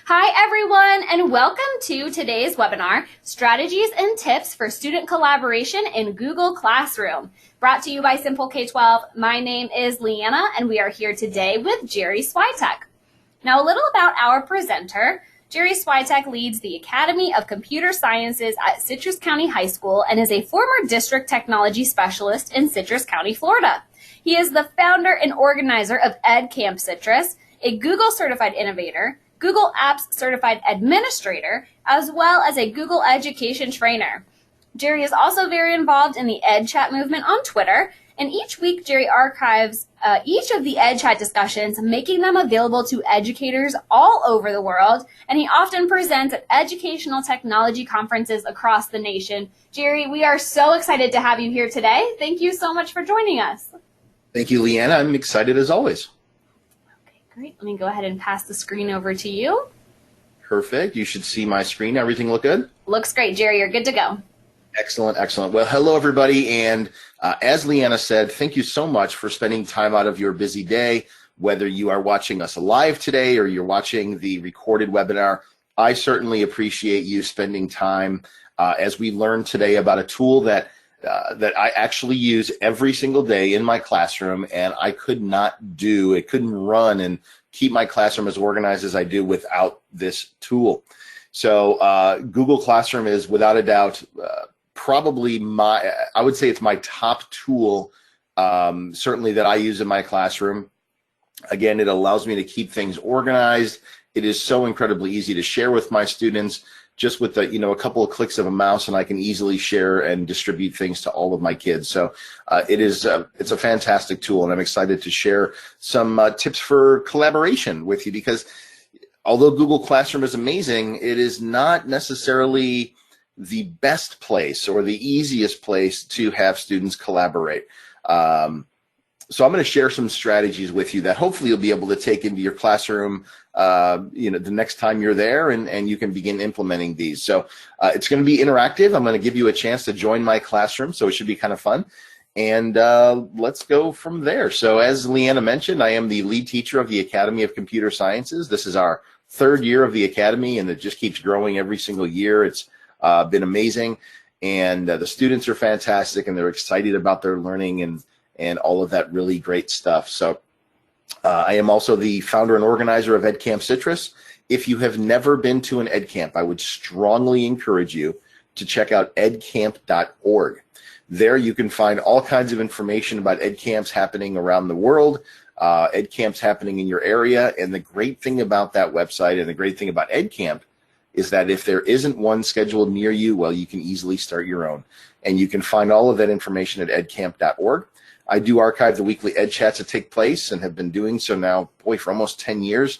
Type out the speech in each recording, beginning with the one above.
Hi everyone, and welcome to today's webinar, Strategies and Tips for Student Collaboration in Google Classroom. Brought to you by Simple K-12. My name is Leanna, and we are here today with Jerry Swiatek. Now a little about our presenter. Jerry Swiatek leads the Academy of Computer Sciences at Citrus County High School and is a former district technology specialist in Citrus County, Florida. He is the founder and organizer of EdCamp Citrus, a Google certified innovator, Google Apps certified administrator, as well as a Google education trainer. Jerry is also very involved in the EdChat movement on Twitter, and each week Jerry archives each of the EdChat discussions, making them available to educators all over the world, and he often presents at educational technology conferences across the nation. Jerry, we are so excited to have you here today. Thank you so much for joining us. Thank you, Leanna. I'm excited as always. Great. Let me go ahead and pass the screen over to you. Perfect. You should see my screen. Everything look good? Looks great, Jerry. You're good to go. Excellent, excellent. Well, hello, everybody. And as Leanna said, thank you so much for spending time out of your busy day, whether you are watching us live today or you're watching the recorded webinar. I certainly appreciate you spending time as we learn today about a tool that I actually use every single day in my classroom, and I couldn't run and keep my classroom as organized as I do without this tool. So Google Classroom is without a doubt probably I would say it's my top tool, certainly that I use in my classroom. Again, it allows me to keep things organized. It is so incredibly easy to share with my students. Just with a couple of clicks of a mouse, and I can easily share and distribute things to all of my kids. So it's a fantastic tool, and I'm excited to share some tips for collaboration with you, because although Google Classroom is amazing, it is not necessarily the best place or the easiest place to have students collaborate. So I'm going to share some strategies with you that hopefully you'll be able to take into your classroom the next time you're there, and you can begin implementing these. So it's going to be interactive. I'm going to give you a chance to join my classroom, so it should be kind of fun. And let's go from there. So as Leanna mentioned, I am the lead teacher of the Academy of Computer Sciences. This is our third year of the Academy, and it just keeps growing every single year. It's been amazing, and the students are fantastic, and they're excited about their learning and all of that really great stuff. So I am also the founder and organizer of EdCamp Citrus. If you have never been to an EdCamp, I would strongly encourage you to check out edcamp.org. There you can find all kinds of information about EdCamps happening around the world, EdCamps happening in your area. And the great thing about that website and the great thing about EdCamp is that if there isn't one scheduled near you, well, you can easily start your own. And you can find all of that information at edcamp.org. I do archive the weekly Ed Chats that take place and have been doing so now, for almost 10 years.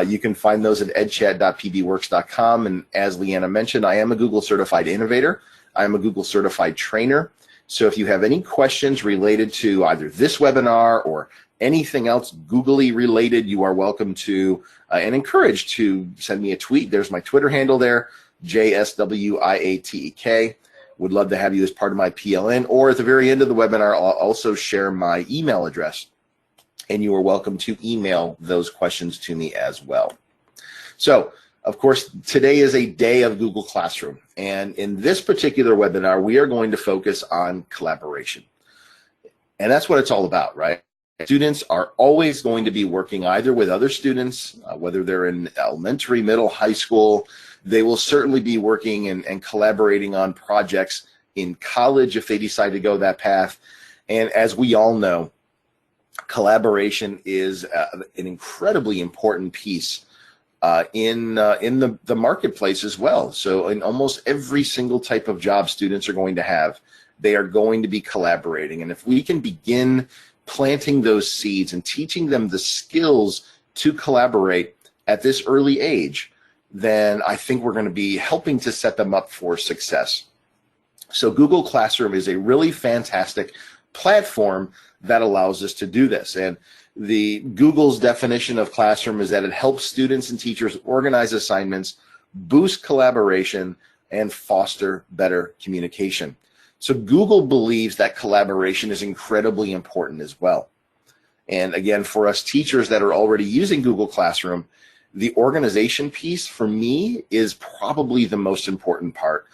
You can find those at edchat.pbworks.com. And as Leanna mentioned, I am a Google certified innovator. I am a Google certified trainer. So if you have any questions related to either this webinar or anything else Googly related, you are welcome to and encouraged to send me a tweet. There's my Twitter handle there, JSWIATEK. Would love to have you as part of my PLN, or at the very end of the webinar, I'll also share my email address, and you are welcome to email those questions to me as well. So, of course, today is a day of Google Classroom, and in this particular webinar, we are going to focus on collaboration. And that's what it's all about, right? Students are always going to be working either with other students, whether they're in elementary, middle, high school. They will certainly be working and collaborating on projects in college if they decide to go that path. And as we all know, collaboration is an incredibly important piece in the marketplace as well. So in almost every single type of job students are going to have, they are going to be collaborating. And if we can begin planting those seeds and teaching them the skills to collaborate at this early age, then I think we're going to be helping to set them up for success. So Google Classroom is a really fantastic platform that allows us to do this. And the Google's definition of Classroom is that it helps students and teachers organize assignments, boost collaboration, and foster better communication. So Google believes that collaboration is incredibly important as well. And again, for us teachers that are already using Google Classroom, The organization piece for me is probably the most important part.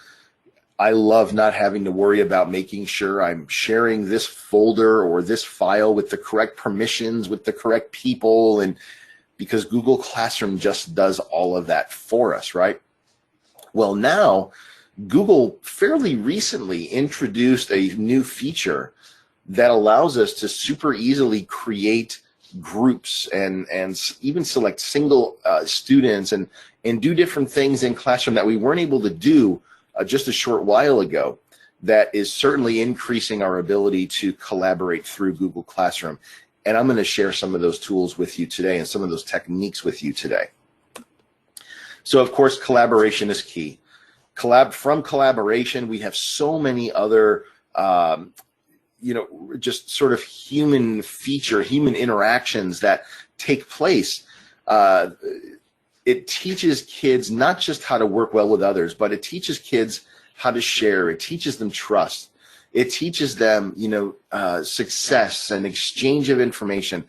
I love not having to worry about making sure I'm sharing this folder or this file with the correct permissions, with the correct people, and because Google Classroom just does all of that for us, right? Well, now Google fairly recently introduced a new feature that allows us to super easily create groups and even select single students and do different things in Classroom that we weren't able to do just a short while ago. That is certainly increasing our ability to collaborate through Google Classroom. And I'm going to share some of those tools with you today and some of those techniques with you today. So of course, collaboration is key. From collaboration, we have so many other just sort of human interactions that take place. It teaches kids not just how to work well with others, but it teaches kids how to share. It teaches them trust. It teaches them, success and exchange of information.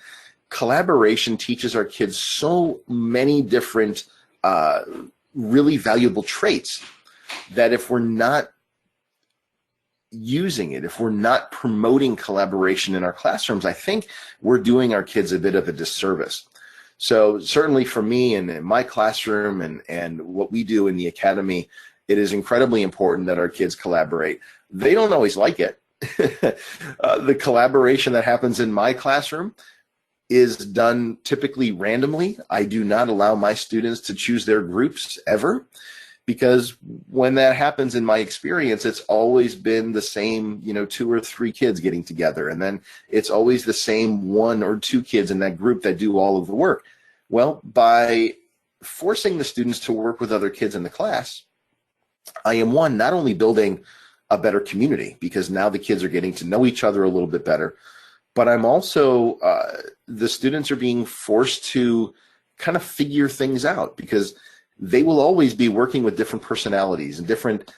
Collaboration teaches our kids so many different really valuable traits that if we're not using it, if we're not promoting collaboration in our classrooms, I think we're doing our kids a bit of a disservice. So certainly for me and in my classroom and what we do in the academy, it is incredibly important that our kids collaborate. They don't always like it. The collaboration that happens in my classroom is done typically randomly. I do not allow my students to choose their groups ever, because when that happens, in my experience, it's always been the same, 2 or 3 kids getting together. And then it's always the same 1 or 2 kids in that group that do all of the work. Well, by forcing the students to work with other kids in the class, I am not only building a better community, because now the kids are getting to know each other a little bit better, but I'm also, the students are being forced to kind of figure things out, because they will always be working with different personalities and different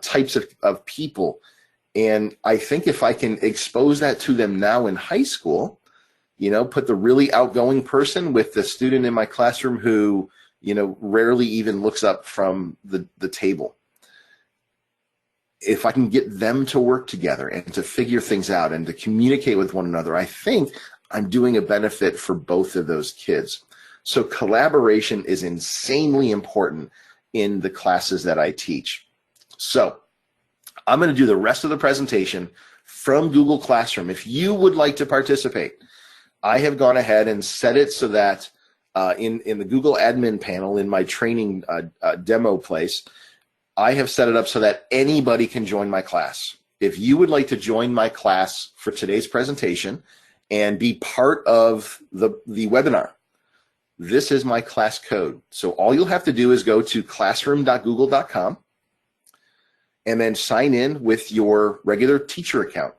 types of people. And I think if I can expose that to them now in high school, put the really outgoing person with the student in my classroom who, rarely even looks up from the table. If I can get them to work together and to figure things out and to communicate with one another, I think I'm doing a benefit for both of those kids. So collaboration is insanely important in the classes that I teach. So I'm going to do the rest of the presentation from Google Classroom. If you would like to participate, I have gone ahead and set it so that in the Google admin panel in my training demo place, I have set it up so that anybody can join my class. If you would like to join my class for today's presentation and be part of the webinar, this is my class code. So all you'll have to do is go to classroom.google.com and then sign in with your regular teacher account.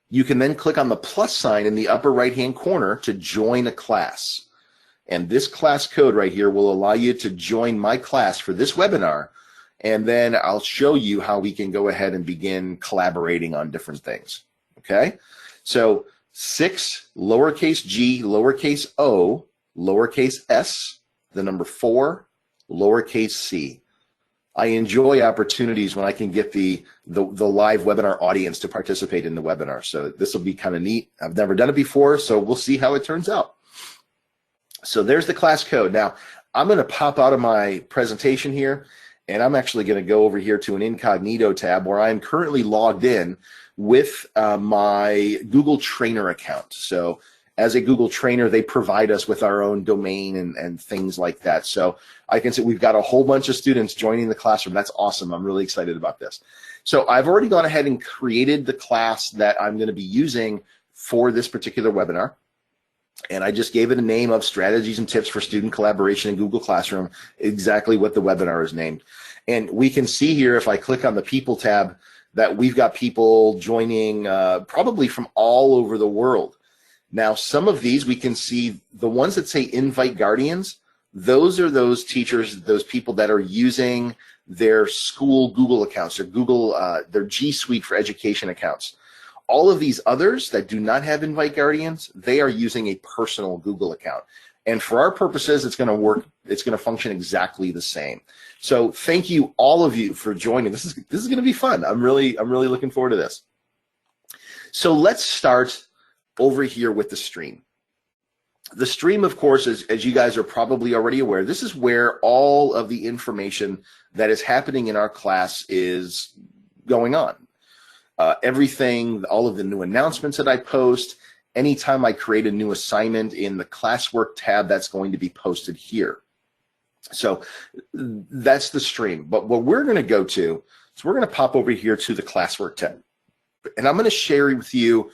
You can then click on the plus sign in the upper right-hand corner to join a class. And this class code right here will allow you to join my class for this webinar. And then I'll show you how we can go ahead and begin collaborating on different things. Okay? So 6, lowercase g, lowercase o, lowercase s, the number 4, lowercase c. I enjoy opportunities when I can get the live webinar audience to participate in the webinar. So this will be kind of neat. I've never done it before, so we'll see how it turns out. So there's the class code. Now, I'm going to pop out of my presentation here, and I'm actually going to go over here to an incognito tab where I'm currently logged in with my Google Trainer account. So as a Google Trainer, they provide us with our own domain and things like that. So I can see we've got a whole bunch of students joining the classroom. That's awesome. I'm really excited about this. So I've already gone ahead and created the class that I'm going to be using for this particular webinar. And I just gave it a name of Strategies and Tips for Student Collaboration in Google Classroom, exactly what the webinar is named. And we can see here, if I click on the People tab, that we've got people joining probably from all over the world. Now, some of these we can see, the ones that say Invite Guardians, those are those teachers, those people that are using their school Google accounts, their Google, their G Suite for Education accounts. All of these others that do not have Invite Guardians, they are using a personal Google account. And for our purposes, it's going to work. It's going to function exactly the same. So thank you, all of you, for joining. This is going to be fun. I'm really looking forward to this. So let's start over here with the stream. The stream, of course, as you guys are probably already aware, this is where all of the information that is happening in our class is going on. Everything, all of the new announcements that I post, anytime I create a new assignment in the classwork tab, that's going to be posted here. So that's the stream. But what we're going to go to is we're going to pop over here to the classwork tab. And I'm going to share with you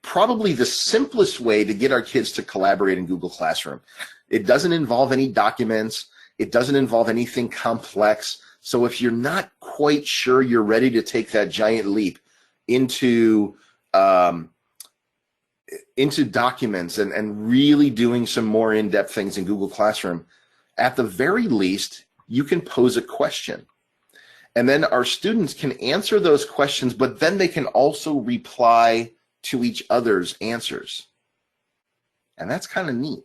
probably the simplest way to get our kids to collaborate in Google Classroom. It doesn't involve any documents. It doesn't involve anything complex. So if you're not quite sure you're ready to take that giant leap into documents and really doing some more in-depth things in Google Classroom, at the very least, you can pose a question. And then our students can answer those questions, but then they can also reply to each other's answers. And that's kind of neat.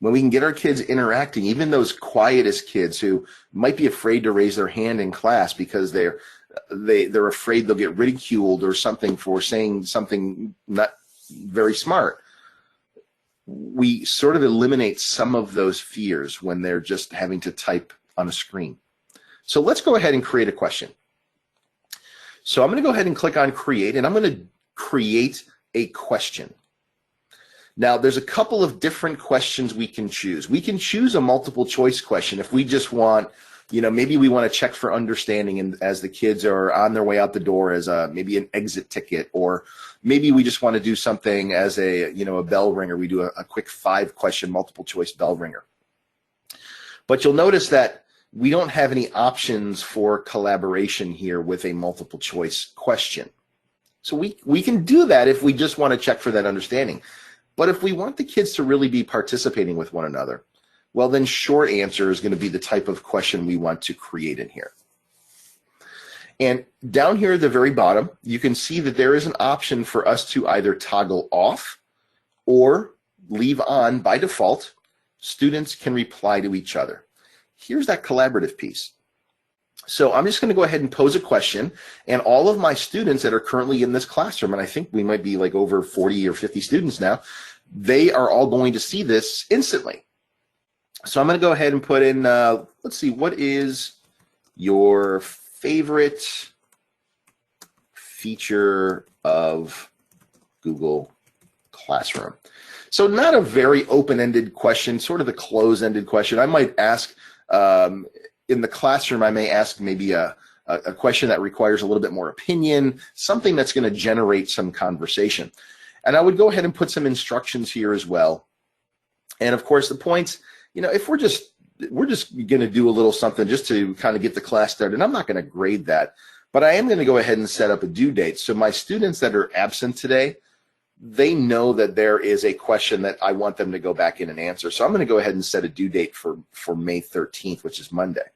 When we can get our kids interacting, even those quietest kids who might be afraid to raise their hand in class because they're afraid they'll get ridiculed or something for saying something not very smart. We sort of eliminate some of those fears when they're just having to type on a screen. So let's go ahead and create a question. So I'm going to go ahead and click on create, and I'm going to create a question. Now, there's a couple of different questions we can choose. We can choose a multiple choice question if we just want, maybe we want to check for understanding and as the kids are on their way out the door as maybe an exit ticket, or maybe we just want to do something as a bell ringer. We do a quick 5-question multiple choice bell ringer. But you'll notice that we don't have any options for collaboration here with a multiple choice question. So we can do that if we just want to check for that understanding. But if we want the kids to really be participating with one another, well, then short answer is going to be the type of question we want to create in here. And down here at the very bottom, you can see that there is an option for us to either toggle off or leave on by default. Students can reply to each other. Here's that collaborative piece. So I'm just going to go ahead and pose a question, and all of my students that are currently in this classroom, and I think we might be like over 40 or 50 students now, they are all going to see this instantly. So I'm going to go ahead and put in, let's see, what is your favorite feature of Google Classroom? So not a very open-ended question, sort of a close-ended question. I might ask, in the classroom, I may ask maybe a question that requires a little bit more opinion, something that's going to generate some conversation. And I would go ahead and put some instructions here as well. And of course, the points, if we're just going to do a little something just to kind of get the class started, I'm not going to grade that, but I am going to go ahead and set up a due date. So my students that are absent today, they know that there is a question that I want them to go back in and answer. So I'm going to go ahead and set a due date for May 13th, which is Monday.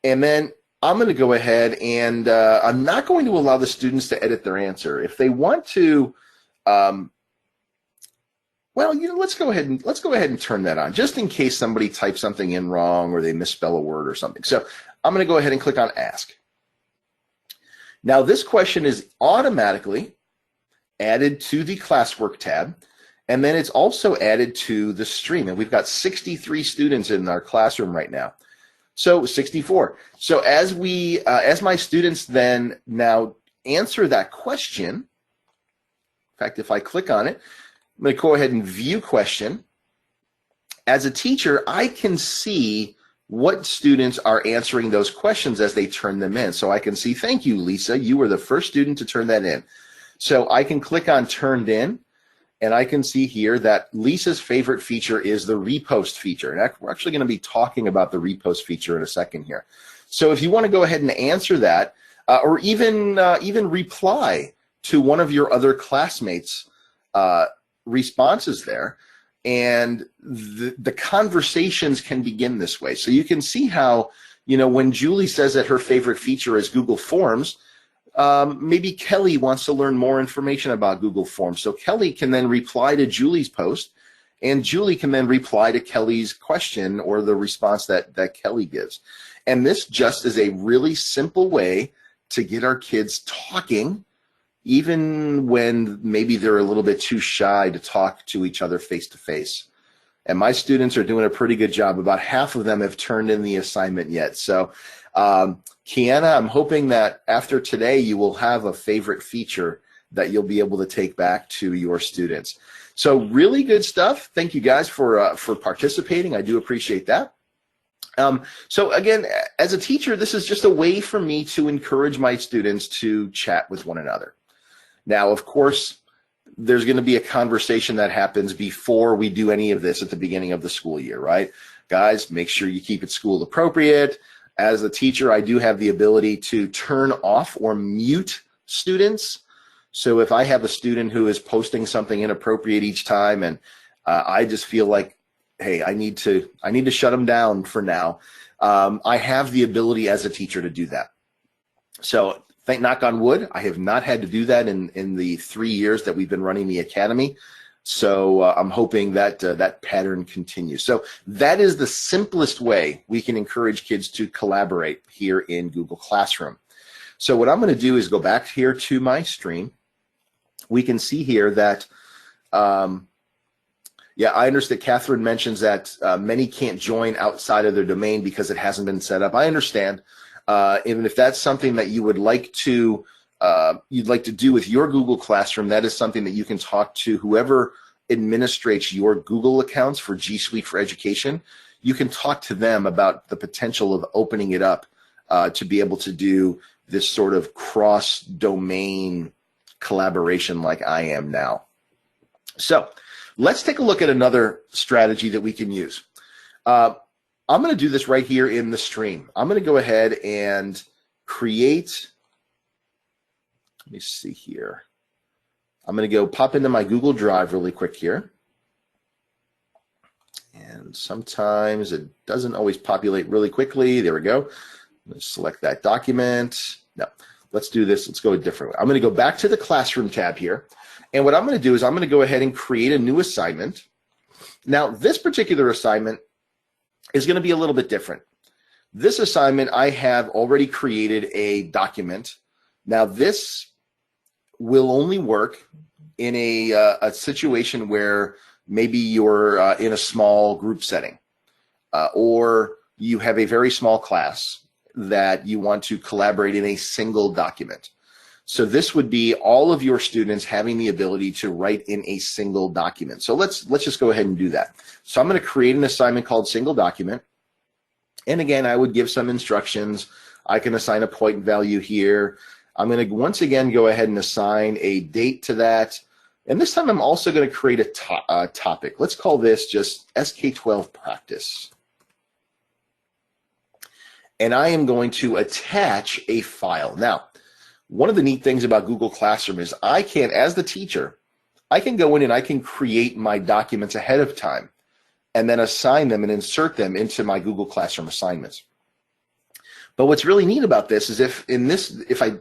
And then I'm going to go ahead and I'm not going to allow the students to edit their answer. If they want to, let's go ahead and turn that on, just in case somebody types something in wrong or they misspell a word or something. So I'm going to go ahead and click on Ask. Now this question is automatically added to the classwork tab, and then it's also added to the stream. And we've got 63 students in our classroom right now. So 64. So as my students then now answer that question, in fact, if I click on it, I'm going to go ahead and view question. As a teacher, I can see what students are answering those questions as they turn them in. So I can see, thank you, Lisa, you were the first student to turn that in. So I can click on turned in, and I can see here that Lisa's favorite feature is the repost feature. And we're actually going to be talking about the repost feature in a second here. So if you want to go ahead and answer that, or even reply to one of your other classmates' responses there, and the conversations can begin this way. So you can see how, when Julie says that her favorite feature is Google Forms, maybe Kelly wants to learn more information about Google Forms. So Kelly can then reply to Julie's post And Julie can then reply to Kelly's question or the response that Kelly gives. And this just is a really simple way to get our kids talking, even when maybe they're a little bit too shy to talk to each other face to face. And my students are doing a pretty good job. About half of them have turned in the assignment yet. So, Kiana, I'm hoping that after today, you will have a favorite feature that you'll be able to take back to your students. So really good stuff. Thank you guys for participating. I do appreciate that. So again, as a teacher, this is just a way for me to encourage my students to chat with one another. Now, of course, there's going to be a conversation that happens before we do any of this at the beginning of the school year, right? Guys, make sure you keep it school appropriate. As a teacher, I do have the ability to turn off or mute students. So if I have a student who is posting something inappropriate each time and I just feel like, hey, I need to shut them down for now, I have the ability as a teacher to do that. So knock on wood, I have not had to do that in the 3 years that we've been running the academy. So I'm hoping that that pattern continues. So that is the simplest way we can encourage kids to collaborate here in Google Classroom. So what I'm going to do is go back here to my stream. We can see here that, yeah, I understand Catherine mentions that many can't join outside of their domain because it hasn't been set up. I understand. Even if that's something that you would like to do with your Google Classroom, that is something that you can talk to whoever administrates your Google accounts for G Suite for Education. You can talk to them about the potential of opening it up to be able to do this sort of cross-domain collaboration like I am now. So let's take a look at another strategy that we can use. I'm going to do this right here in the stream. I'm going to go ahead and create, let me see here. I'm going to go pop into my Google Drive really quick here. And sometimes it doesn't always populate really quickly. There we go. Let's select that document. No, let's do this. Let's go a different way. I'm going to go back to the Classroom tab here. And what I'm going to do is I'm going to go ahead and create a new assignment. Now, this particular assignment is going to be a little bit different. This assignment, I have already created a document. Now, this will only work in a situation where maybe you're in a small group setting or you have a very small class that you want to collaborate in a single document. So this would be all of your students having the ability to write in a single document. So let's just go ahead and do that. So I'm going to create an assignment called single document. And again, I would give some instructions. I can assign a point value here. I'm going to once again go ahead and assign a date to that. And this time I'm also going to create a topic. Let's call this just SK12 practice. And I am going to attach a file. Now, one of the neat things about Google Classroom is I can, as the teacher, I can go in and I can create my documents ahead of time and then assign them and insert them into my Google Classroom assignments. But what's really neat about this is if I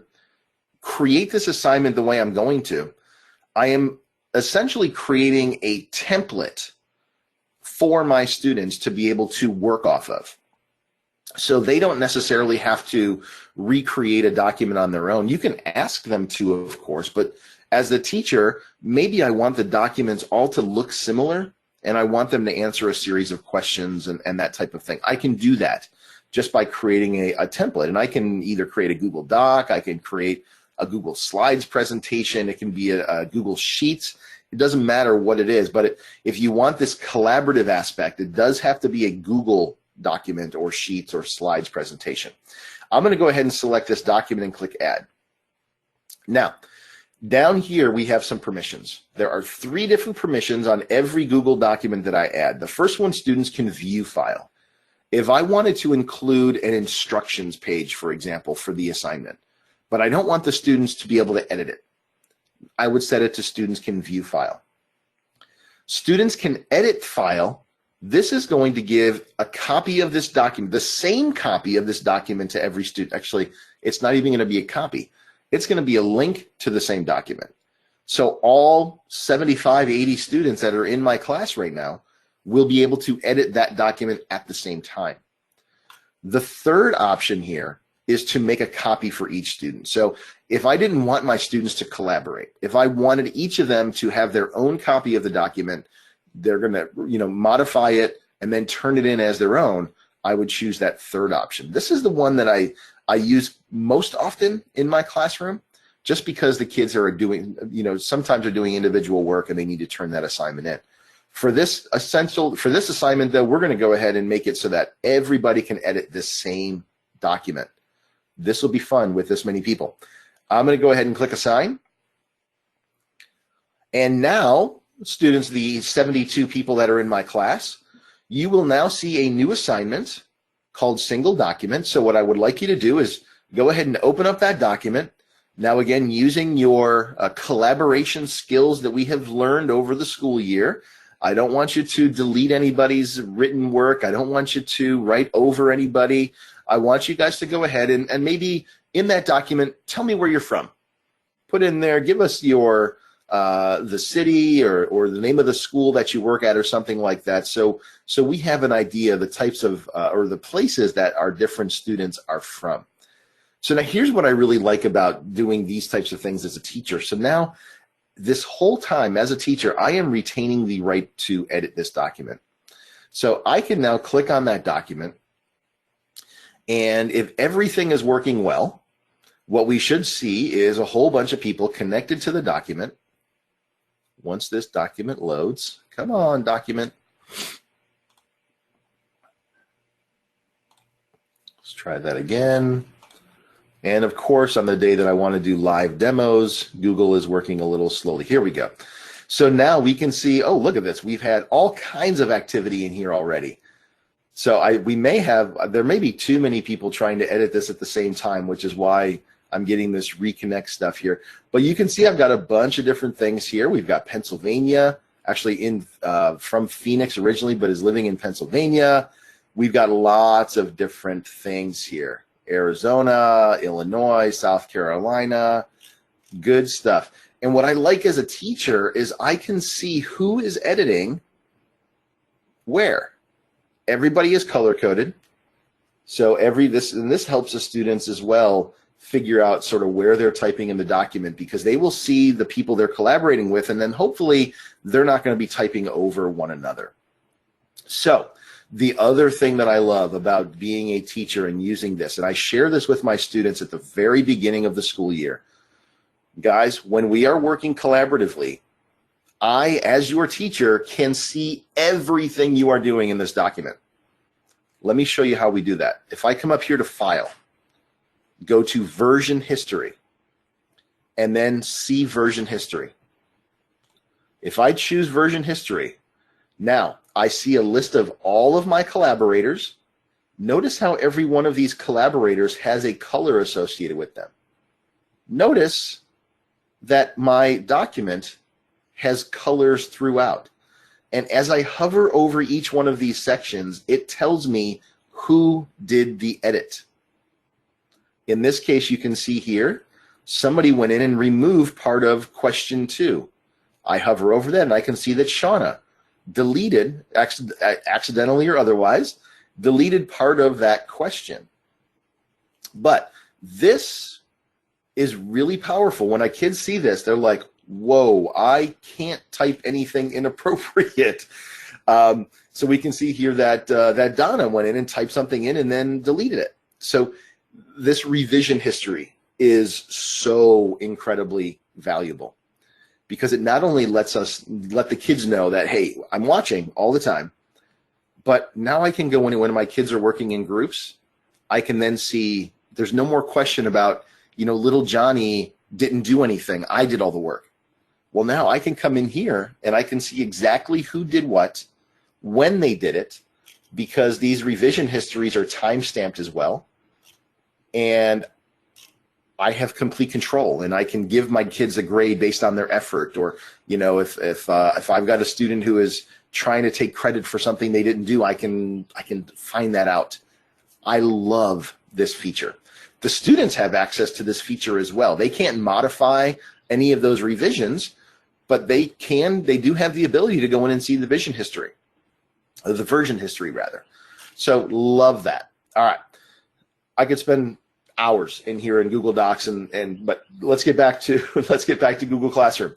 create this assignment the way I'm going to, I am essentially creating a template for my students to be able to work off of. So they don't necessarily have to recreate a document on their own. You can ask them to, of course, but as the teacher, maybe I want the documents all to look similar and I want them to answer a series of questions and that type of thing. I can do that just by creating a template. And I can either create a Google Doc, I can create a Google Slides presentation, it can be a Google Sheets. It doesn't matter what it is, but if you want this collaborative aspect, it does have to be a Google document or Sheets or Slides presentation. I'm going to go ahead and select this document and click Add. Now, down here we have some permissions. There are 3 different permissions on every Google document that I add. The first one, students can view file. If I wanted to include an instructions page, for example, for the assignment, but I don't want the students to be able to edit it, I would set it to students can view file. Students can edit file. This is going to give a copy of this document, the same copy of this document to every student. Actually, it's not even going to be a copy. It's going to be a link to the same document. So all 75, 80 students that are in my class right now will be able to edit that document at the same time. The third option here is to make a copy for each student. So if I didn't want my students to collaborate, if I wanted each of them to have their own copy of the document, they're going to, modify it and then turn it in as their own, I would choose that third option. This is the one that I use most often in my classroom, just because the kids are doing, sometimes they're doing individual work and they need to turn that assignment in. For this assignment, though, we're going to go ahead and make it so that everybody can edit this same document. This will be fun with this many people. I'm going to go ahead and click Assign. And now, students, the 72 people that are in my class, you will now see a new assignment called Single Document. So what I would like you to do is go ahead and open up that document. Now, again, using your collaboration skills that we have learned over the school year, I don't want you to delete anybody's written work. I don't want you to write over anybody. I want you guys to go ahead and maybe in that document, tell me where you're from. Put in there, give us your the city or the name of the school that you work at or something like that. So we have an idea of the types of or the places that our different students are from. So now here's what I really like about doing these types of things as a teacher. So now this whole time as a teacher, I am retaining the right to edit this document. So I can now click on that document. And if everything is working well, what we should see is a whole bunch of people connected to the document. Once this document loads, come on, document. Let's try that again. And of course, on the day that I want to do live demos, Google is working a little slowly. Here we go. So now we can see, oh, look at this. We've had all kinds of activity in here already. So there may be too many people trying to edit this at the same time, which is why I'm getting this reconnect stuff here. But you can see I've got a bunch of different things here. We've got Pennsylvania, actually from Phoenix originally, but is living in Pennsylvania. We've got lots of different things here. Arizona, Illinois, South Carolina, good stuff. And what I like as a teacher is I can see who is editing where. Everybody is color-coded. So this helps the students as well figure out sort of where they're typing in the document, because they will see the people they're collaborating with, and then hopefully they're not going to be typing over one another. So the other thing that I love about being a teacher and using this, and I share this with my students at the very beginning of the school year, guys, when we are working collaboratively, I, as your teacher, can see everything you are doing in this document. Let me show you how we do that. If I come up here to File, go to Version History, and then see Version History. If I choose Version History, now I see a list of all of my collaborators. Notice how every one of these collaborators has a color associated with them. Notice that my document has colors throughout. And as I hover over each one of these sections, it tells me who did the edit. In this case, you can see here, somebody went in and removed part of question 2. I hover over that and I can see that Shauna deleted, accidentally or otherwise, deleted part of that question. But this is really powerful. When our kids see this, they're like, whoa, I can't type anything inappropriate. So we can see here that Donna went in and typed something in and then deleted it. So this revision history is so incredibly valuable, because it not only lets let the kids know that, hey, I'm watching all the time, but now I can go in when my kids are working in groups, I can then see there's no more question about, little Johnny didn't do anything. I did all the work. Well, now I can come in here and I can see exactly who did what, when they did it, because these revision histories are time-stamped as well. And I have complete control, and I can give my kids a grade based on their effort. Or, if I've got a student who is trying to take credit for something they didn't do, I can find that out. I love this feature. The students have access to this feature as well. They can't modify any of those revisions, but they do have the ability to go in and see the version history rather. So love that. All right, I could spend hours in here in Google Docs, but let's get back to Google Classroom.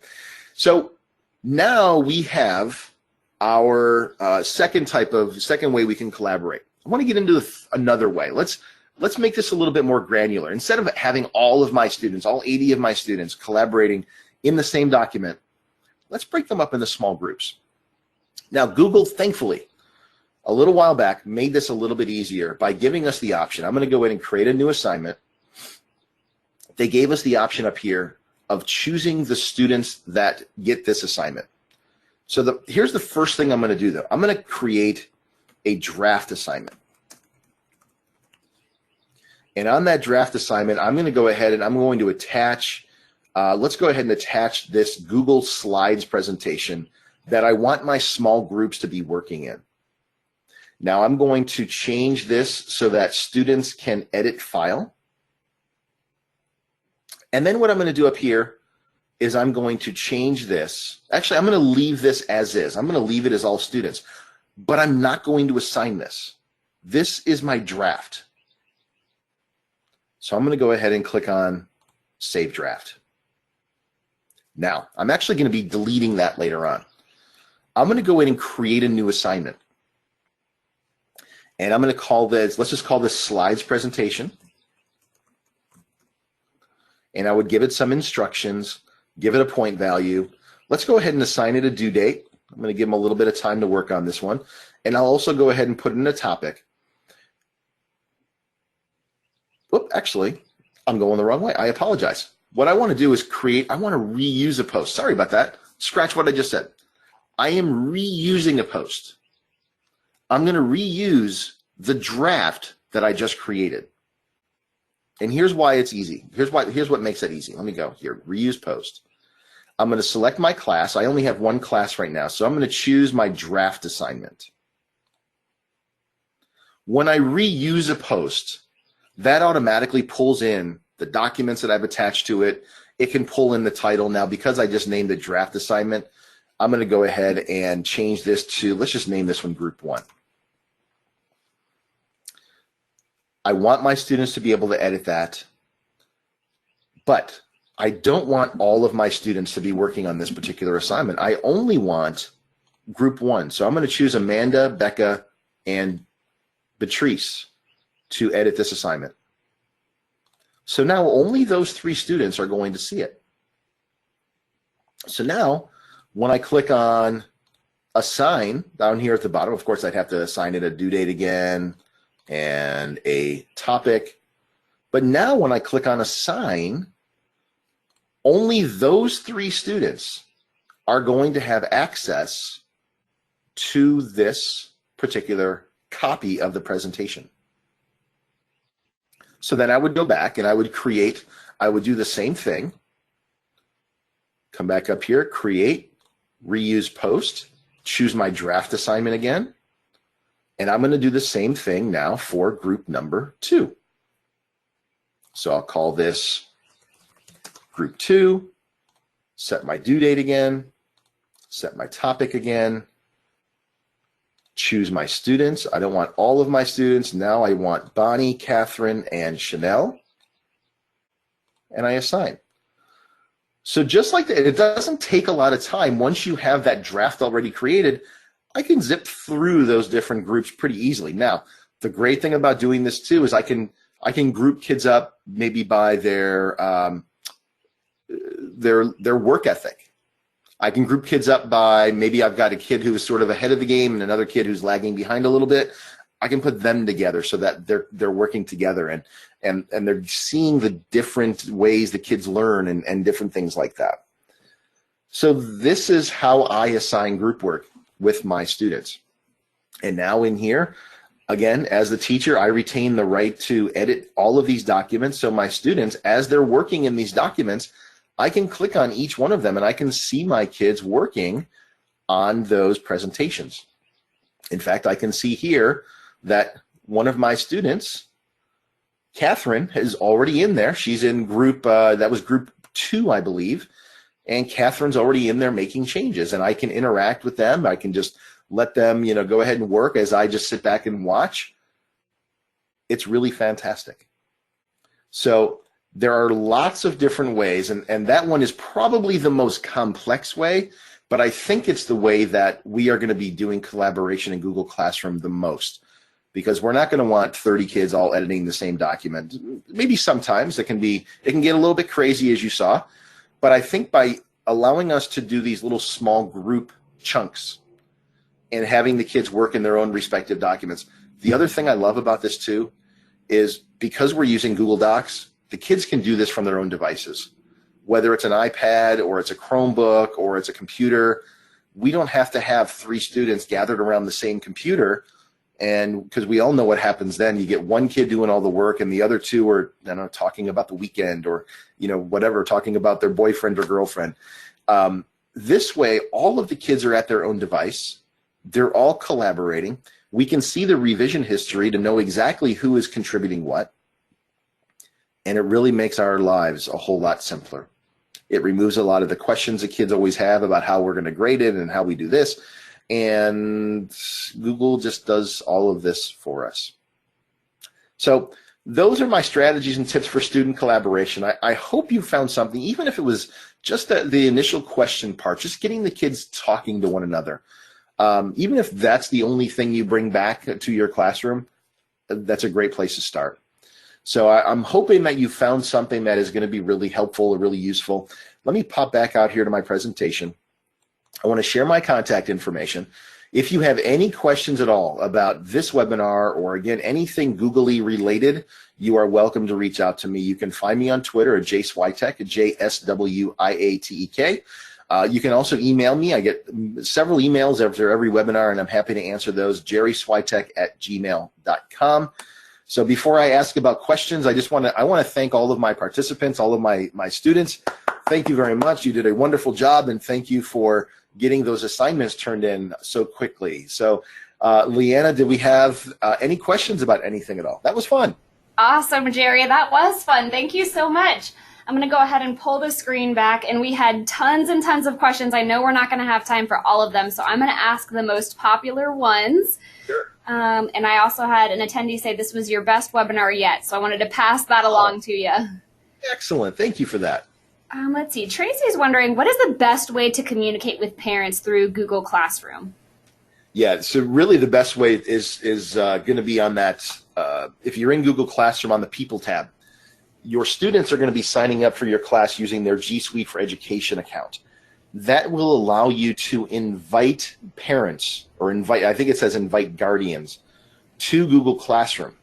So now we have our second way we can collaborate. I want to get into another way. Let's make this a little bit more granular. Instead of having all of my students, all 80 of my students collaborating in the same document, let's break them up into small groups. Now, Google, thankfully, a little while back, made this a little bit easier by giving us the option. I'm going to go in and create a new assignment. They gave us the option up here of choosing the students that get this assignment. So here's the first thing I'm going to do, though. I'm going to create a draft assignment. And on that draft assignment, I'm going to go ahead and I'm going to attach, let's go ahead and attach this Google Slides presentation that I want my small groups to be working in. Now I'm going to change this so that students can edit file. And then what I'm going to do up here is I'm going to change this. Actually, I'm going to leave this as is. I'm going to leave it as all students, but I'm not going to assign this. This is my draft. So I'm going to go ahead and click on Save Draft. Now, I'm actually going to be deleting that later on. I'm going to go in and create a new assignment. And I'm going to call this, let's just call this Slides Presentation. And I would give it some instructions, give it a point value. Let's go ahead and assign it a due date. I'm going to give them a little bit of time to work on this one. And I'll also go ahead and put in a topic. Oop, actually, I'm going the wrong way. I apologize. What I want to do is I want to reuse a post. Sorry about that. Scratch what I just said. I am reusing a post. I'm going to reuse the draft that I just created. And here's why it's easy. Here's what makes that easy. Let me go here, reuse post. I'm going to select my class. I only have one class right now, so I'm going to choose my draft assignment. When I reuse a post, that automatically pulls in the documents that I've attached to it. It can pull in the title. Now, because I just named the draft assignment, I'm going to go ahead and change this to, let's just name this one Group 1. I want my students to be able to edit that, but I don't want all of my students to be working on this particular assignment. I only want Group 1. So I'm going to choose Amanda, Becca, and Beatrice to edit this assignment. So now only those 3 students are going to see it. So now when I click on Assign down here at the bottom, of course I'd have to assign it a due date again and a topic. But now when I click on Assign, only those 3 students are going to have access to this particular copy of the presentation. So then I would go back and I would do the same thing. Come back up here, create, reuse post, choose my draft assignment again. And I'm going to do the same thing now for group number 2. So I'll call this Group 2, set my due date again, set my topic again, choose my students. I don't want all of my students. Now I want Bonnie, Catherine, and Chanel. And I assign. So just like that, it doesn't take a lot of time. Once you have that draft already created, I can zip through those different groups pretty easily. Now, the great thing about doing this too is I can group kids up maybe by their work ethic. I can group kids up by, maybe I've got a kid who is sort of ahead of the game and another kid who's lagging behind a little bit. I can put them together so that they're working together and they're seeing the different ways the kids learn and different things like that. So this is how I assign group work with my students. And now in here, again, as the teacher, I retain the right to edit all of these documents. So my students, as they're working in these documents, I can click on each one of them and I can see my kids working on those presentations. In fact, I can see here that one of my students, Catherine, is already in there. She's in group, that was Group 2, I believe. and Catherine's already in there making changes, and I can interact with them. I can just let them, go ahead and work as I just sit back and watch. It's really fantastic. So there are lots of different ways, and that one is probably the most complex way, but I think it's the way that we are going to be doing collaboration in Google Classroom the most, because we're not going to want 30 kids all editing the same document. Maybe sometimes it can get a little bit crazy, as you saw, but I think by allowing us to do these little small group chunks and having the kids work in their own respective documents. The other thing I love about this too is because we're using Google Docs, the kids can do this from their own devices. Whether it's an iPad or it's a Chromebook or it's a computer, we don't have to have 3 students gathered around the same computer, and because we all know what happens then. You get one kid doing all the work and the other 2 are talking about the weekend or whatever, talking about their boyfriend or girlfriend. This way, all of the kids are at their own device. They're all collaborating. We can see the revision history to know exactly who is contributing what. And it really makes our lives a whole lot simpler. It removes a lot of the questions the kids always have about how we're going to grade it and how we do this. And Google just does all of this for us. So those are my strategies and tips for student collaboration. I hope you found something, even if it was just the initial question part, just getting the kids talking to one another. Even if that's the only thing you bring back to your classroom, that's a great place to start. So I'm hoping that you found something that is going to be really helpful or really useful. Let me pop back out here to my presentation. I want to share my contact information. If you have any questions at all about this webinar or, again, anything Googly related, you are welcome to reach out to me. You can find me on Twitter at Jerry Swiatek, JSWIATEK. You can also email me. I get several emails after every webinar, and I'm happy to answer those, jerryswiatek@gmail.com. So before I ask about questions, I want to thank all of my participants, all of my students. Thank you very much. You did a wonderful job, and thank you for getting those assignments turned in so quickly. So Leanna, did we have any questions about anything at all? That was fun. Awesome, Jerry. That was fun. Thank you so much. I'm going to go ahead and pull the screen back, and we had tons and tons of questions. I know we're not going to have time for all of them, so I'm going to ask the most popular ones. Sure. And I also had an attendee say this was your best webinar yet, so I wanted to pass that along to you. Excellent. Thank you for that. Let's see. Tracy's wondering, what is the best way to communicate with parents through Google Classroom? Yeah, so really the best way is going to be on that, if you're in Google Classroom on the People tab. Your students are going to be signing up for your class using their G Suite for Education account. That will allow you to invite parents, or I think it says invite guardians, to Google Classroom.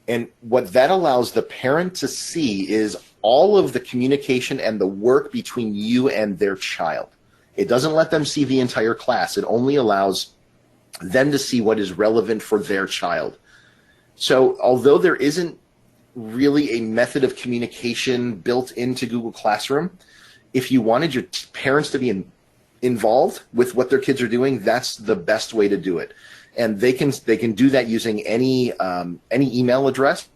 And what that allows the parent to see is all of the communication and the work between you and their child. It doesn't let them see the entire class. It only allows them to see what is relevant for their child. So although there isn't really a method of communication built into Google Classroom, if you wanted your parents to be involved with what their kids are doing, that's the best way to do it. And they can do that using any email address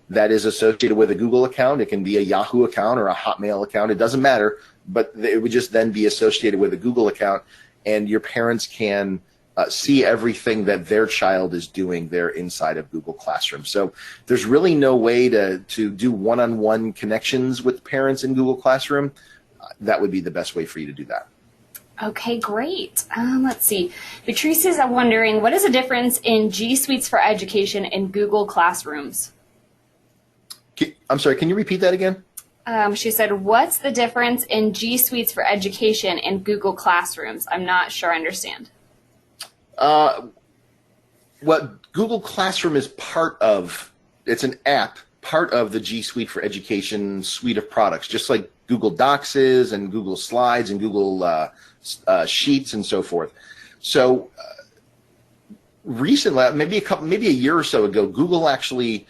that is associated with a Google account. It can be a Yahoo account or a Hotmail account. It doesn't matter, but it would just then be associated with a Google account, and your parents can see everything that their child is doing there inside of Google Classroom. So there's really no way to do one-on-one connections with parents in Google Classroom. That would be the best way for you to do that. Okay, great. Let's see. Patrice is wondering, what is the difference in G Suites for Education and Google Classrooms? I'm sorry, can you repeat that again? She said, what's the difference in G Suites for Education and Google Classrooms? I'm not sure I understand. What Google Classroom is part of, it's an app, part of the G Suite for Education suite of products, just like Google Docs is and Google Slides and Google Sheets and so forth. So recently, maybe a year or so ago, Google actually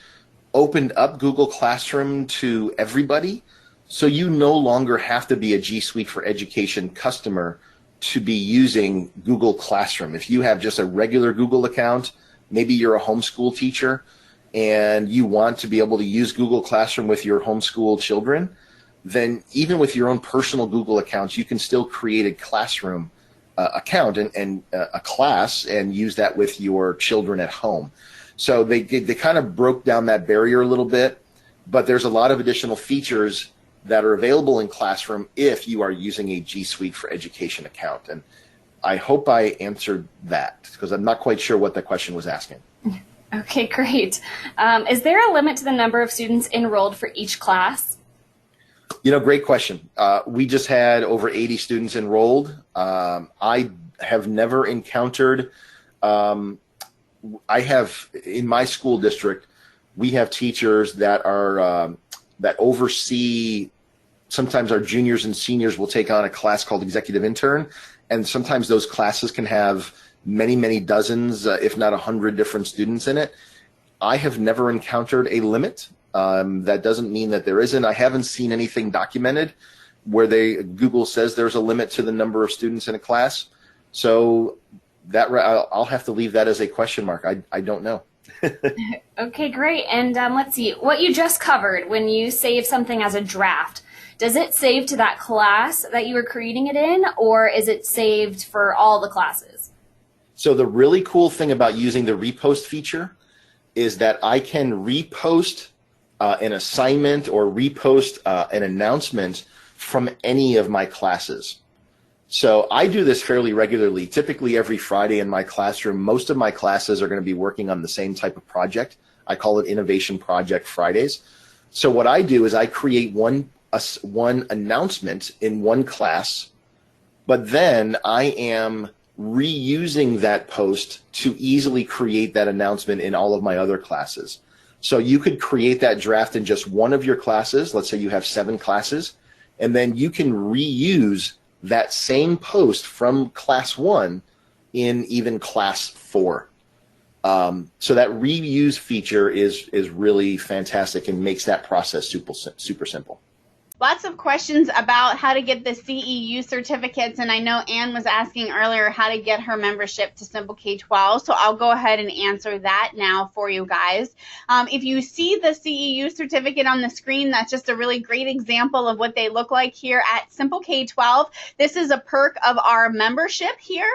opened up Google Classroom to everybody. So you no longer have to be a G Suite for Education customer to be using Google Classroom. If you have just a regular Google account, maybe you're a homeschool teacher and you want to be able to use Google Classroom with your homeschool children, then even with your own personal Google accounts, you can still create a classroom account and a class and use that with your children at home. So they kind of broke down that barrier a little bit, but there's a lot of additional features that are available in Classroom if you are using a G Suite for Education account. And I hope I answered that, because I'm not quite sure what the question was asking. Okay, great. Is there a limit to the number of students enrolled for each class? You know, great question. We just had over 80 students enrolled. I have never encountered, I have, in my school district, we have teachers that are, that oversee, sometimes our juniors and seniors will take on a class called Executive Intern, and sometimes those classes can have many, many dozens, if not 100 different students in it. I have never encountered a limit. That doesn't mean that there isn't. I haven't seen anything documented where Google says there's a limit to the number of students in a class. So that I'll have to leave that as a question mark. I don't know. Okay, great. And let's see, what you just covered, when you save something as a draft, does it save to that class that you were creating it in, or is it saved for all the classes? So the really cool thing about using the repost feature is that I can repost an assignment or repost an announcement from any of my classes. So I do this fairly regularly, typically every Friday in my classroom. Most of my classes are going to be working on the same type of project. I call it Innovation Project Fridays. So what I do is I create one announcement in one class, but then I am reusing that post to easily create that announcement in all of my other classes. So you could create that draft in just one of your classes. Let's say you have 7 classes, and then you can reuse that same post from class 1 in even class 4. So that reuse feature is really fantastic and makes that process super simple. Lots of questions about how to get the CEU certificates, and I know Ann was asking earlier how to get her membership to Simple K-12, so I'll go ahead and answer that now for you guys. If you see the CEU certificate on the screen, that's just a really great example of what they look like here at Simple K-12. This is a perk of our membership here.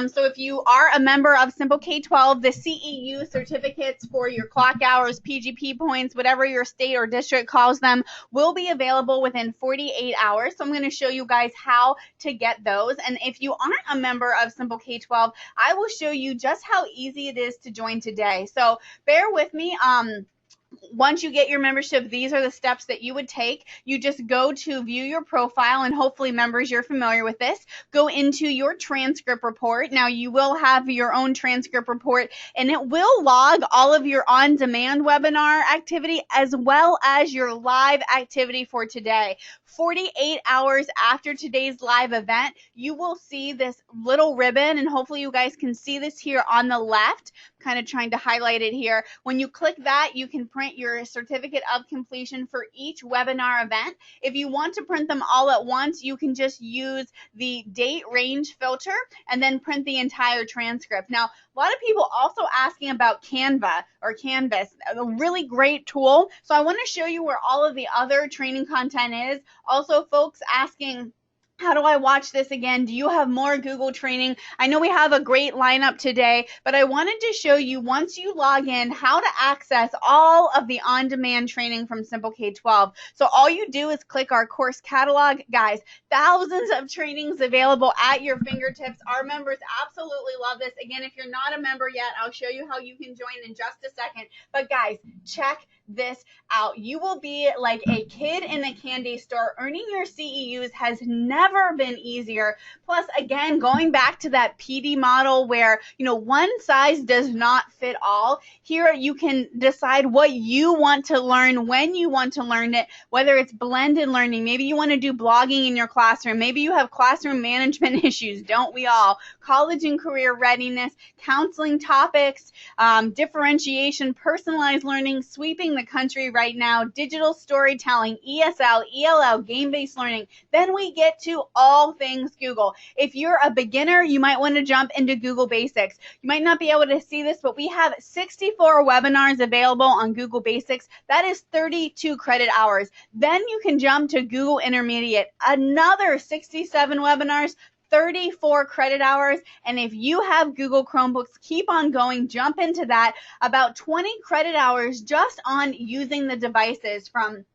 So if you are a member of Simple K-12, the CEU certificates for your clock hours, PGP points, whatever your state or district calls them, will be available within 48 hours. So I'm going to show you guys how to get those. And if you aren't a member of Simple K-12, I will show you just how easy it is to join today. So bear with me. Once you get your membership, these are the steps that you would take. You just go to view your profile, and hopefully members, you're familiar with this. Go into your transcript report. Now you will have your own transcript report, and it will log all of your on-demand webinar activity as well as your live activity for today. 48 hours after today's live event, you will see this little ribbon, and hopefully you guys can see this here on the left. I'm kind of trying to highlight it here. When you click that, you can print your certificate of completion for each webinar event. If you want to print them all at once, you can just use the date range filter and then print the entire transcript. Now, a lot of people also asking about Canva or Canvas, a really great tool. So I want to show you where all of the other training content is. Also, folks asking, how do I watch this again? Do you have more Google training? I know we have a great lineup today, but I wanted to show you, once you log in, how to access all of the on-demand training from Simple K-12. So all you do is click our course catalog. Guys, thousands of trainings available at your fingertips. Our members absolutely love this. Again, if you're not a member yet, I'll show you how you can join in just a second. But guys, check this out. You will be like a kid in a candy store. Earning your CEUs has never been easier. Plus, again, going back to that PD model where, one size does not fit all. Here you can decide what you want to learn, when you want to learn it, whether it's blended learning. Maybe you want to do blogging in your classroom. Maybe you have classroom management issues. Don't we all? College and career readiness, counseling topics, differentiation, personalized learning, sweeping the country right now, digital storytelling, ESL, ELL, game-based learning. Then we get to all things Google. If you're a beginner, you might want to jump into Google Basics. You might not be able to see this, but we have 64 webinars available on Google Basics. That is 32 credit hours. Then you can jump to Google Intermediate, another 67 webinars, 34 credit hours. And if you have Google Chromebooks, keep on going, jump into that. About 20 credit hours just on using the devices, from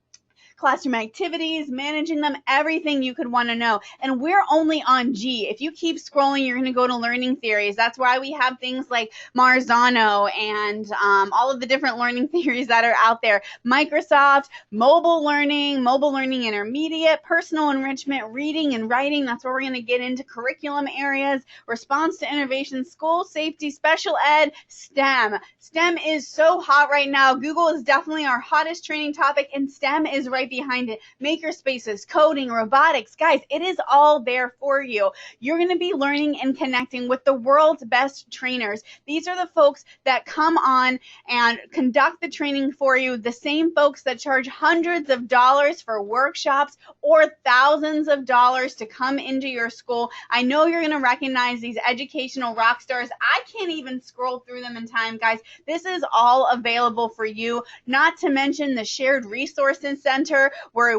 classroom activities, managing them, everything you could want to know. And we're only on G. If you keep scrolling, you're going to go to learning theories. That's why we have things like Marzano and all of the different learning theories that are out there. Microsoft, mobile learning intermediate, personal enrichment, reading and writing. That's where we're going to get into curriculum areas, response to innovation, school safety, special ed, STEM. STEM is so hot right now. Google is definitely our hottest training topic, and STEM is right behind it. Maker spaces, coding, robotics. Guys, it is all there for you. You're going to be learning and connecting with the world's best trainers. These are the folks that come on and conduct the training for you, the same folks that charge hundreds of dollars for workshops or thousands of dollars to come into your school. I know you're going to recognize these educational rock stars. I can't even scroll through them in time, guys. This is all available for you, not to mention the Shared Resources Center, where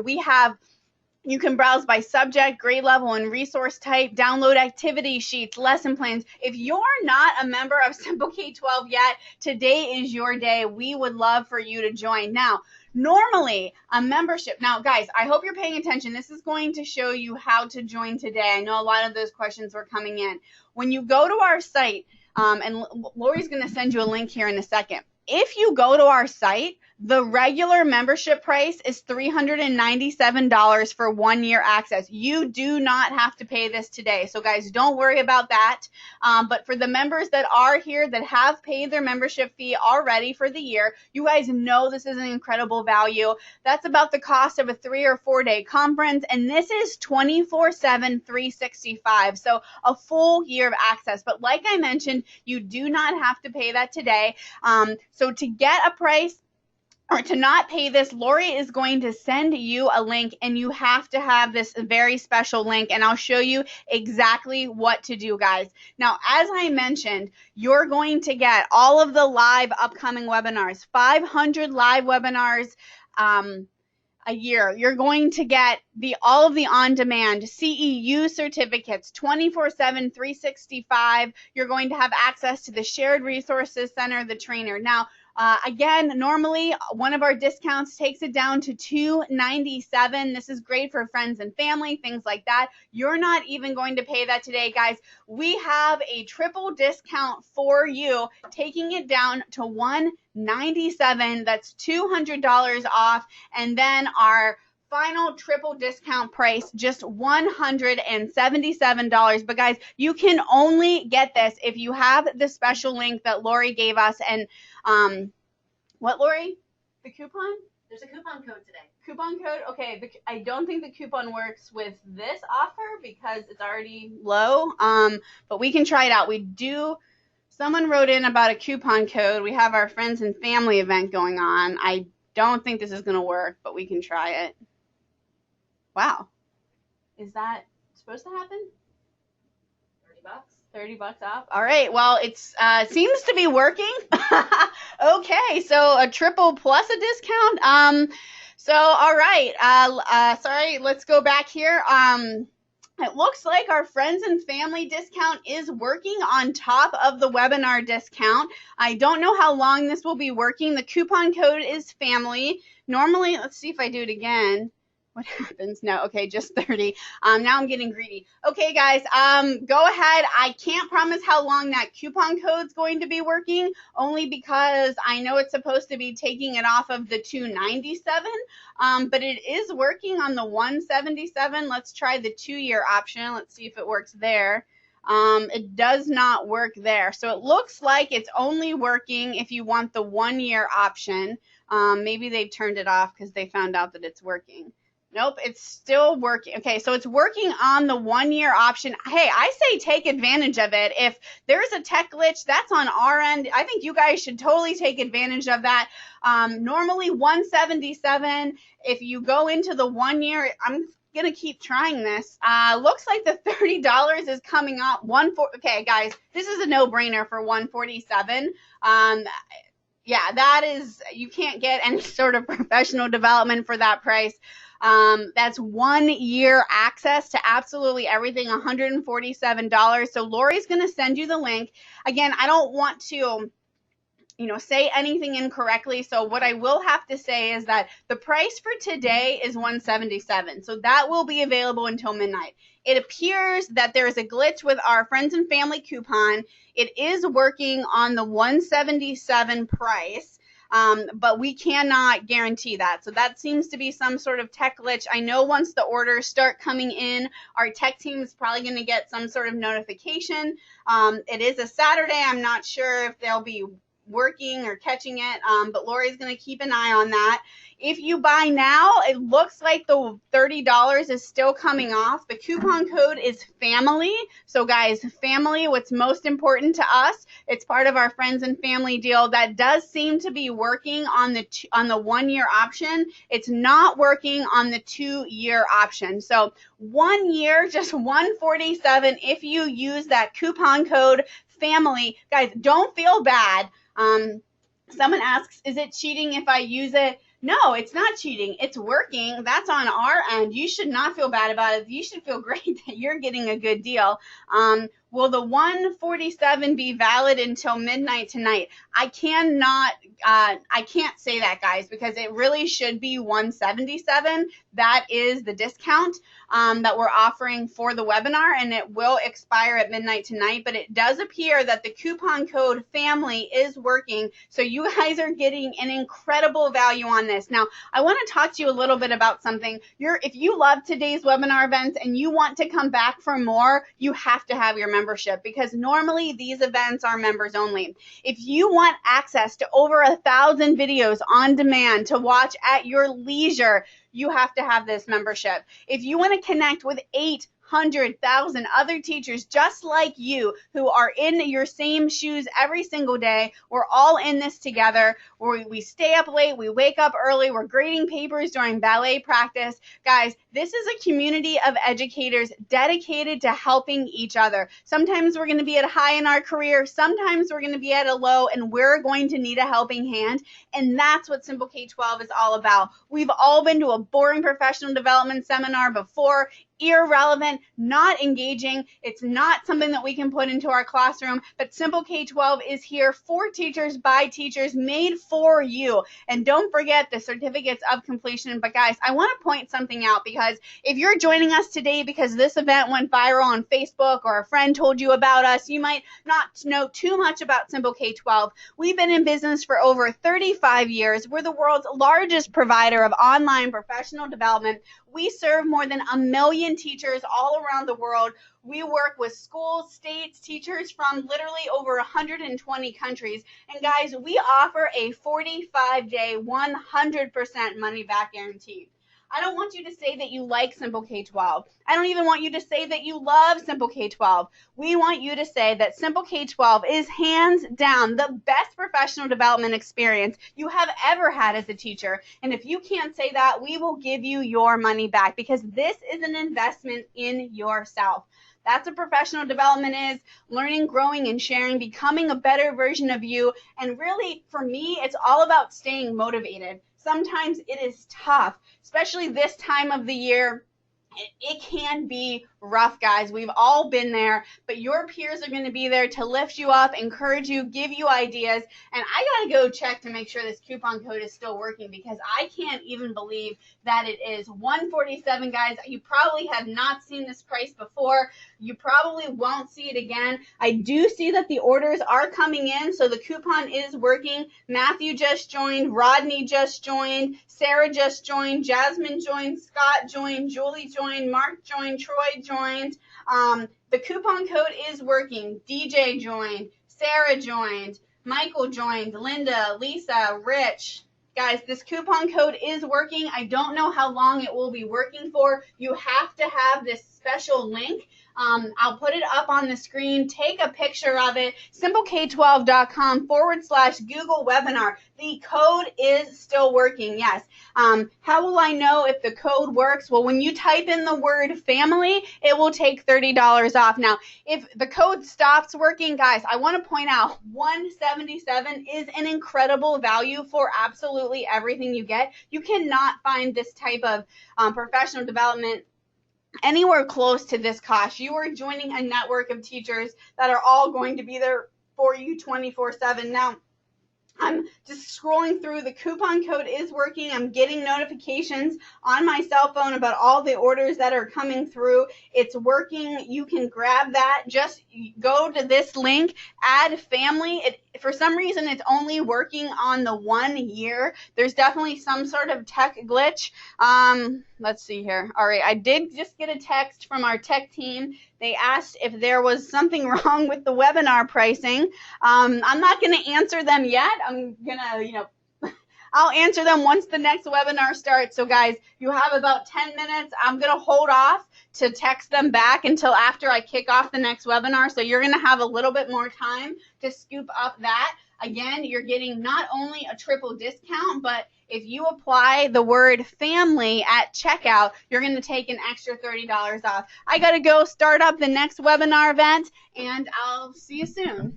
you can browse by subject, grade level, and resource type, download activity sheets, lesson plans. If you're not a member of Simple K-12 yet, today is your day. We would love for you to join. Now, normally a membership. Now, guys, I hope you're paying attention. This is going to show you how to join today. I know a lot of those questions were coming in. When you go to our site, and Lori's going to send you a link here in a second. If you go to our site, the regular membership price is $397 for 1 year access. You do not have to pay this today. So guys, don't worry about that. But for the members that are here that have paid their membership fee already for the year, you guys know this is an incredible value. That's about the cost of a 3 or 4 day conference. And this is 24/7, 365. So a full year of access. But like I mentioned, you do not have to pay that today. So to get a price, or to not pay this, Lori is going to send you a link, and you have to have this very special link, and I'll show you exactly what to do, guys. Now, as I mentioned, you're going to get all of the live upcoming webinars, 500 live webinars a year. You're going to get all of the on-demand CEU certificates, 24/7, 365. You're going to have access to the Shared Resources Center, the trainer. Now, again, normally one of our discounts takes it down to $297. This is great for friends and family, things like that. You're not even going to pay that today, guys. We have a triple discount for you, taking it down to $197. That's $200 off. And then our final triple discount price, just $177. But guys, you can only get this if you have the special link that Lori gave us. And what, Lori? The coupon? There's a coupon code today. Coupon code? Okay, I don't think the coupon works with this offer because it's already low. But we can try it out. Someone wrote in about a coupon code. We have our friends and family event going on. I don't think this is going to work, but we can try it. Wow. Is that supposed to happen? $30 off. All right. Well, it seems to be working. Okay. So a triple plus a discount. So, all right. Sorry. Let's go back here. It looks like our friends and family discount is working on top of the webinar discount. I don't know how long this will be working. The coupon code is family. Normally, let's see if I do it again. What happens? No, okay, just 30. Now I'm getting greedy. Okay, guys, go ahead. I can't promise how long that coupon code's going to be working, only because I know it's supposed to be taking it off of the $297, but it is working on the $177. Let's try the 2-year option. Let's see if it works there. It does not work there. So it looks like it's only working if you want the 1-year option. Maybe they've turned it off because they found out that it's working. Nope, it's still working. Okay, so it's working on the 1-year option. Hey, I say take advantage of it. If there's a tech glitch, that's on our end. I think you guys should totally take advantage of that. Normally 177. If you go into the 1 year, I'm gonna keep trying this. Looks like the $30 is coming up. Okay, guys, this is a no-brainer for 147. Yeah, that is, you can't get any sort of professional development for that price. That's 1 year access to absolutely everything, $147. So Lori's going to send you the link. Again, I don't want to, say anything incorrectly. So what I will have to say is that the price for today is $177. So that will be available until midnight. It appears that there is a glitch with our friends and family coupon. It is working on the $177 price. But we cannot guarantee that. So that seems to be some sort of tech glitch. I know once the orders start coming in, our tech team is probably going to get some sort of notification. It is a Saturday. I'm not sure if they'll be working or catching it, but Lori's going to keep an eye on that. If you buy now, it looks like the $30 is still coming off. The coupon code is family. So guys, family, what's most important to us, it's part of our friends and family deal. That does seem to be working on the 1 year option. It's not working on the 2 year option. So 1 year, just $147 if you use that coupon code family. Guys, don't feel bad. Someone asks, is it cheating if I use it? No, it's not cheating. It's working. That's on our end. You should not feel bad about it. You should feel great that you're getting a good deal. Will the 147 be valid until midnight tonight? I can't say that, guys, because it really should be 177. That is the discount that we're offering for the webinar, and it will expire at midnight tonight. But it does appear that the coupon code family is working, so you guys are getting an incredible value on this. Now, I want to talk to you a little bit about something. If you love today's webinar events and you want to come back for more, you have to have your membership, because normally these events are members only. If you want access to over 1,000 videos on demand to watch at your leisure, you have to have this membership. If you want to connect with 800,000 other teachers just like you who are in your same shoes every single day, we're all in this together. We stay up late, we wake up early, we're grading papers during ballet practice. Guys, this is a community of educators dedicated to helping each other. Sometimes we're going to be at a high in our career, sometimes we're going to be at a low, and we're going to need a helping hand. And that's what Simple K-12 is all about. We've all been to a boring professional development seminar before. Irrelevant, not engaging. It's not something that we can put into our classroom, but Simple K-12 is here for teachers, by teachers, made for you. And don't forget the certificates of completion. But guys, I want to point something out, because if you're joining us today because this event went viral on Facebook or a friend told you about us, you might not know too much about Simple K-12. We've been in business for over 35 years. We're the world's largest provider of online professional development. We serve more than 1 million teachers all around the world. We work with schools, states, teachers from literally over 120 countries. And guys, we offer a 45-day, 100% money-back guarantee. I don't want you to say that you like Simple K-12. I don't even want you to say that you love Simple K-12. We want you to say that Simple K-12 is hands down the best professional development experience you have ever had as a teacher. And if you can't say that, we will give you your money back, because this is an investment in yourself. That's what professional development is: learning, growing, and sharing, becoming a better version of you. And really, for me, it's all about staying motivated. Sometimes it is tough, especially this time of the year. It can be rough, guys. We've all been there, but your peers are going to be there to lift you up, encourage you, give you ideas. And I got to go check to make sure this coupon code is still working, because I can't even believe that it is. 147, guys. You probably have not seen this price before. You probably won't see it again. I do see that the orders are coming in, so the coupon is working. Matthew just joined, Rodney just joined, Sarah just joined, Jasmine joined, Scott joined, Julie joined, Mark joined, Troy joined. The coupon code is working. DJ joined, Sarah joined, Michael joined, Linda, Lisa, Rich, Guys, this coupon code is working. I don't know how long it will be working for. You have to have this special link. I'll put it up on the screen. Take a picture of it. simpleK12.com/Google webinar. The code is still working, yes. How will I know if the code works? Well, when you type in the word family, it will take $30 off. Now, if the code stops working, guys, I want to point out $177 is an incredible value for absolutely everything you get. You cannot find this type of professional development anywhere close to this cost. You are joining a network of teachers that are all going to be there for you 24/7. Now, I'm just scrolling through. The coupon code is working. I'm getting notifications on my cell phone about all the orders that are coming through. It's working. You can grab that. Just go to this link, add family. For some reason, it's only working on the 1 year. There's definitely some sort of tech glitch. Let's see here. All right, I did just get a text from our tech team. They asked if there was something wrong with the webinar pricing. I'm not going to answer them yet. I'm going to, I'll answer them once the next webinar starts. So guys, you have about 10 minutes. I'm going to hold off to text them back until after I kick off the next webinar. So you're going to have a little bit more time to scoop up that. Again, you're getting not only a triple discount, but if you apply the word family at checkout, you're going to take an extra $30 off. I got to go start up the next webinar event, and I'll see you soon.